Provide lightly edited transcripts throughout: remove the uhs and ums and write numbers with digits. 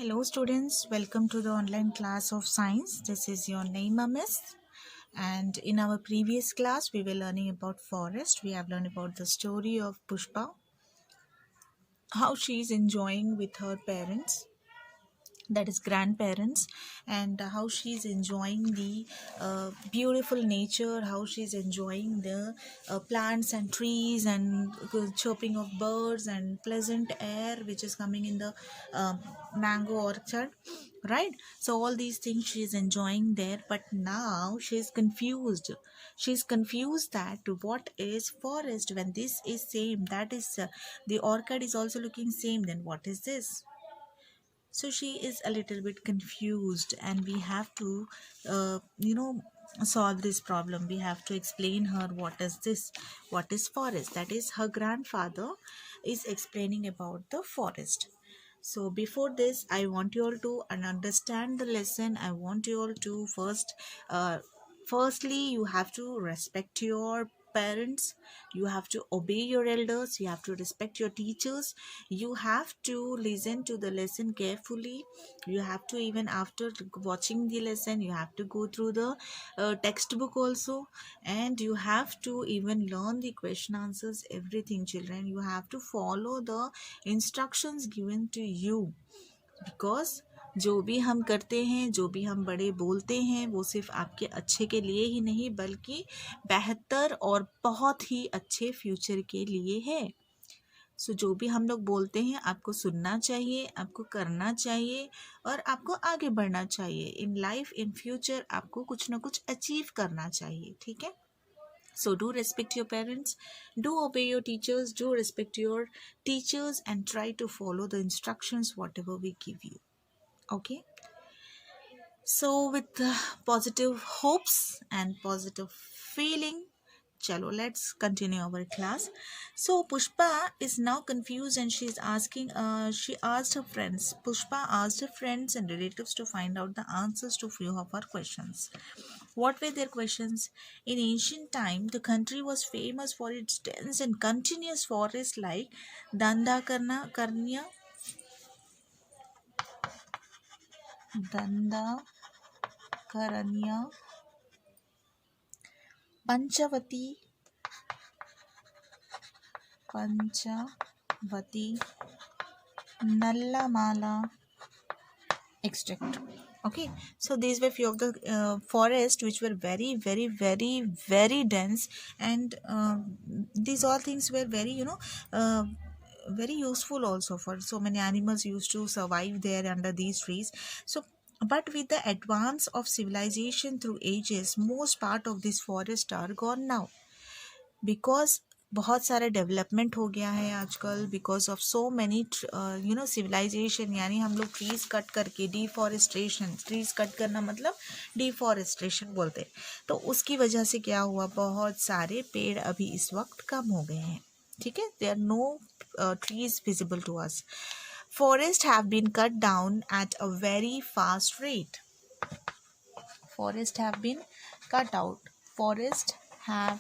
Hello students, welcome to the online class of science. This is your Naima Miss. And in our previous class, we were learning about forest. We have learned about the story of Pushpa, how she is enjoying with her parents, that is grandparents, and how she's enjoying the beautiful nature, how she's enjoying the plants and trees and chirping of birds and pleasant air which is coming in the mango orchard, right? So all these things she's enjoying there, but now she's confused that what is forest when this is same, that is the orchid is also looking same, then what is this? So she is a little bit confused, and we have to solve this problem. We have to explain her what is this, what is forest. That is, her grandfather is explaining about the forest. So before this, I want you all to understand the lesson. I want you all to firstly, you have to respect your parents, you have to obey your elders, you have to respect your teachers, you have to listen to the lesson carefully, you have to, even after watching the lesson, you have to go through the textbook also, and you have to even learn the question answers, everything. Children, you have to follow the instructions given to you, because जो भी हम करते हैं, जो भी हम बड़े बोलते हैं, वो सिर्फ आपके अच्छे के लिए ही नहीं बल्कि बेहतर और बहुत ही अच्छे फ्यूचर के लिए है। सो जो भी हम लोग बोलते हैं आपको सुनना चाहिए, आपको करना चाहिए और आपको आगे बढ़ना चाहिए। इन लाइफ, इन फ्यूचर आपको कुछ ना कुछ अचीव करना चाहिए, ठीक है? So do respect your parents, do obey your teachers, do respect your teachers and try to follow the instructions whatever we give you. Okay? So with positive hopes and positive feeling, chalo, let's continue our class. So Pushpa is now confused and she's asking, she asked her friends, Pushpa asked her friends and relatives to find out the answers to few of her questions. What were their questions? In ancient time, the country was famous for its dense and continuous forests like Dandakarnya, Dandakaranya, Panchavati, Nallamala, extract. Okay, so these were few of the forests which were very, very, very, very dense, and these all things were very, very useful also, for so many animals used to survive there under these trees. So but with the advance of civilization through ages, most part of this forest are gone now, because बहुत सारा development हो गया है आजकल, because of so many civilisation, यानी हम लोग trees cut करके, डिफॉरेस्टेशन, ट्रीज कट करना मतलब डिफॉरेस्टेशन बोलते हैं। तो उसकी वजह से क्या हुआ, बहुत सारे पेड़ अभी इस वक्त कम हो गए हैं, ठीक है? There are no trees visible to us. Forests have been cut down at a very fast rate. Forests have been cut out. Forests have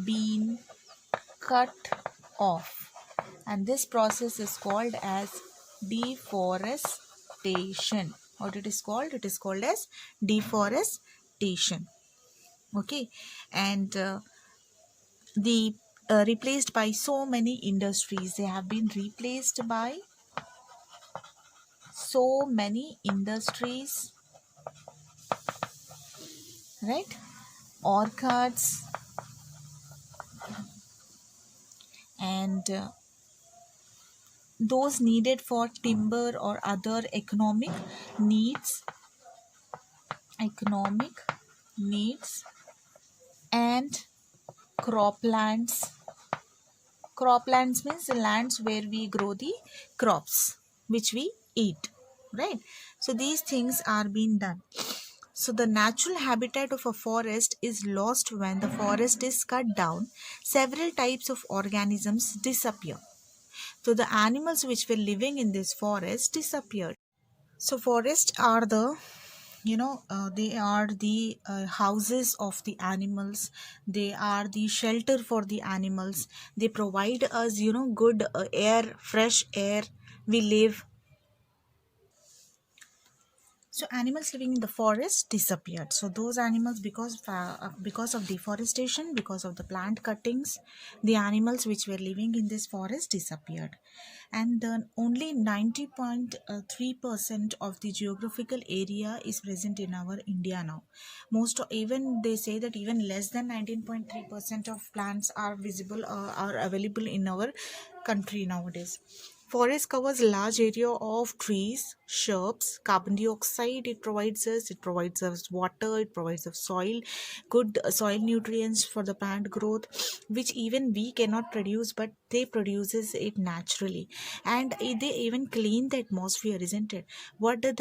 been cut off, and this process is called as deforestation. What it is called? It is called as deforestation. Okay, and the replaced by so many industries. They have been replaced by so many industries, right? Orchards and those needed for timber or other economic needs, and croplands. Croplands means the lands where we grow the crops which we eat, right? So these things are being done. So the natural habitat of a forest is lost when the forest is cut down. Several types of organisms disappear. So the animals which were living in this forest disappeared. So forests are the, they are the houses of the animals. They are the shelter for the animals. They provide us, good air, fresh air. We live. So animals living in the forest disappeared. So those animals, because of deforestation, because of the plant cuttings, the animals which were living in this forest disappeared. And then only 90.3% of the geographical area is present in our India now. Even they say that even less than 19.3% of plants are visible, are available in our country nowadays. Forest covers a large area of trees, shrubs, carbon dioxide. It provides us water, it provides us soil, good soil nutrients for the plant growth, which even we cannot produce, but they produces it naturally. And they even clean the atmosphere, isn't it? What do?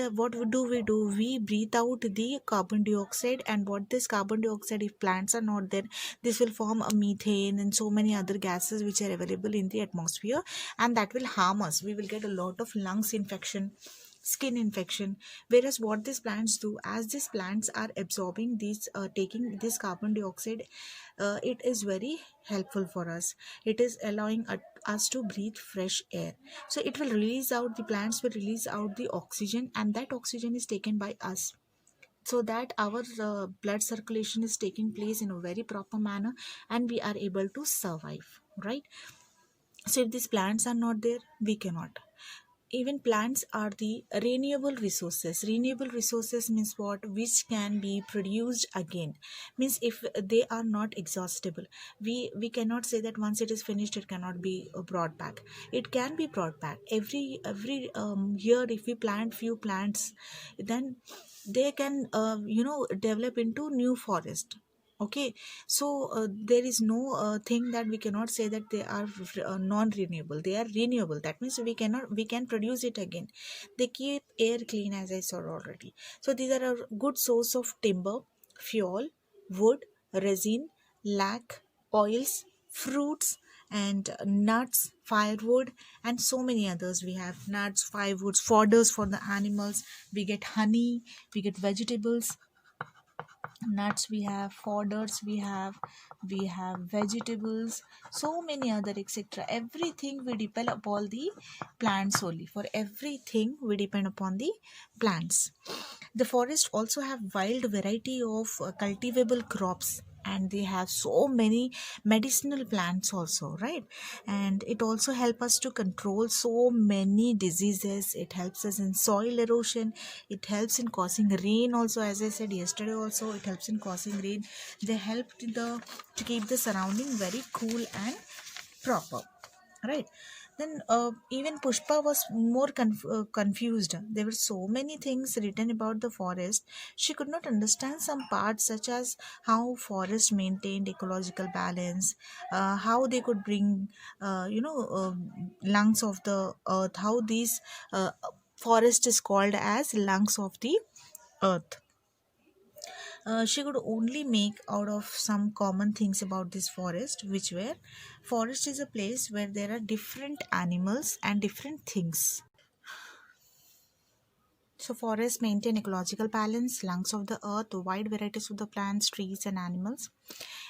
We breathe out the carbon dioxide, and what this carbon dioxide, if plants are not there, this will form a methane and so many other gases which are available in the atmosphere, and that will harm us. We will get a lot of lungs infection, skin infection. Whereas what these plants do, as these plants are absorbing these, taking this carbon dioxide, it is very helpful for us. It is allowing us to breathe fresh air. So it will release out, the plants will release out the oxygen, and that oxygen is taken by us, so that our blood circulation is taking place in a very proper manner, and we are able to survive, right? So if these plants are not there, we cannot. Even plants are the renewable resources. Renewable resources means what? Which can be produced again. Means if they are not exhaustible, we cannot say that once it is finished it cannot be brought back. It can be brought back every year. If we plant few plants, then they can develop into new forest. Okay. So there is no thing that we cannot say that they are non-renewable. They are renewable. That means we can produce it again. They keep air clean, as I said already. So these are a good source of timber, fuel, wood, resin, lac, oils, fruits, and nuts, firewood, and so many others. We have nuts, firewoods, fodders for the animals. We get honey, we get vegetables, nuts, we have fodders, we have vegetables, so many other etc. Everything we depend upon the plants only. For everything we depend upon the plants. The forest also have wild variety of cultivable crops, and they have so many medicinal plants also, right? And it also help us to control so many diseases. It helps us in soil erosion, it helps in causing rain also. As I said yesterday also, it helps in causing rain. They help to keep the surrounding very cool and proper, right? Then even Pushpa was more confused. There were so many things written about the forest. She could not understand some parts, such as how forest maintained ecological balance, how they could bring lungs of the earth, how these forest is called as lungs of the earth. She could only make out of some common things about this forest, which were: forest is a place where there are different animals and different things. So forests maintain ecological balance, lungs of the earth, wide varieties of the plants, trees, and animals.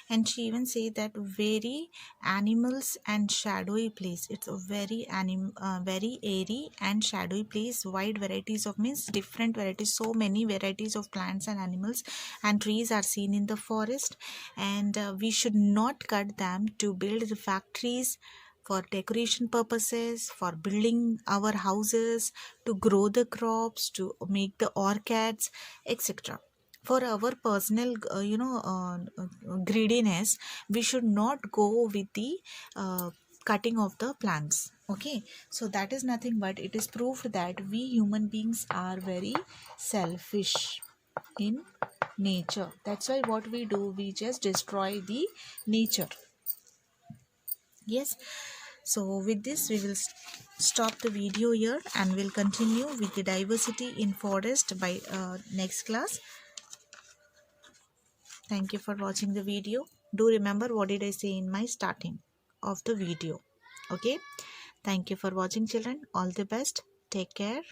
And she even say that very animals and shadowy place. It's a very airy and shadowy place. Wide varieties of means different varieties. So many varieties of plants and animals and trees are seen in the forest, and we should not cut them to build the factories, for decoration purposes, for building our houses, to grow the crops, to make the orchids, etc. For our personal greediness, we should not go with the cutting of the plants. Okay. So that is nothing but it is proof that we human beings are very selfish in nature. That's why what we do, we just destroy the nature. Yes. So with this we will stop the video here, and we'll continue with the diversity in forest by next class. Thank you for watching the video. Do remember what did I say in my starting of the video. Okay. Thank you for watching, children. All the best. Take care.